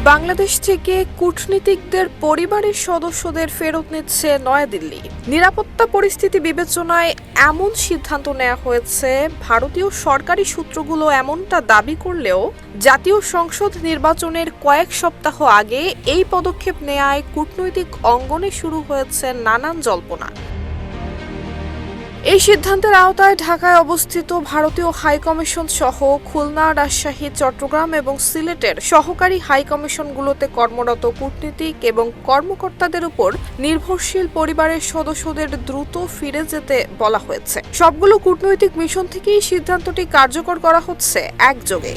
বাংলাদেশ থেকে কূটনীতিকদের পরিবারের সদস্যদের ফেরত নিচ্ছে নয়াদিল্লি। নিরাপত্তা পরিস্থিতি বিবেচনায় এমন সিদ্ধান্ত নেওয়া হয়েছে। ভারতীয় সরকারি সূত্রগুলো এমনটা দাবি করলেও জাতীয় সংসদ নির্বাচনের কয়েক সপ্তাহ আগে এই পদক্ষেপ নেয়ায় কূটনৈতিক অঙ্গনে শুরু হয়েছে নানান জল্পনা। এই সিদ্ধান্তের আওতায় ঢাকায় অবস্থিত ভারতীয় হাইকমিশন সহ খুলনা, রাজশাহী, চট্টগ্রাম এবং সিলেটের সহকারী হাইকমিশনগুলোতে কর্মরত কূটনীতিক এবং কর্মকর্তাদের উপর নির্ভরশীল পরিবারের সদস্যদের দ্রুত ফিরে যেতে বলা হয়েছে। সবগুলো কূটনৈতিক মিশন থেকেই সিদ্ধান্তটি কার্যকর করা হচ্ছে একযোগে।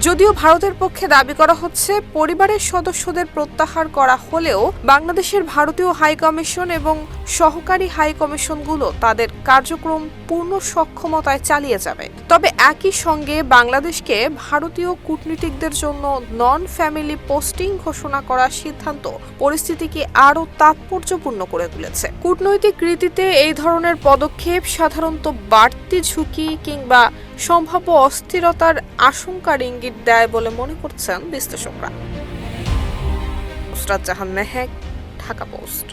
যদিও ভারতের পক্ষে দাবি করা হচ্ছে পরিবারের সদস্যদের প্রত্যাহার করা হলেও বাংলাদেশের ভারতীয় হাইকমিশন এবং সহকারী হাইকমিশনগুলো তাদের কার্যক্রম পূর্ণ সক্ষমতায় চালিয়ে যাবে। তবে একই সঙ্গে বাংলাদেশকে ভারতীয় কূটনীতিকদের জন্য নন ফ্যামিলি পোস্টিং ঘোষণা করার সিদ্ধান্ত পরিস্থিতিকে আরও তাৎপর্যপূর্ণ করে তুলেছে। কূটনৈতিক রীতিতে এই ধরনের পদক্ষেপ সাধারণত বাড়তি ঝুঁকি কিংবা সম্ভাব্য অস্থিরতার আশঙ্কার ইঙ্গিত দেয় বলে মনে করছেন বিশ্লেষকরা। নুসরাত জাহান মেহেক, ঢাকা পোস্ট।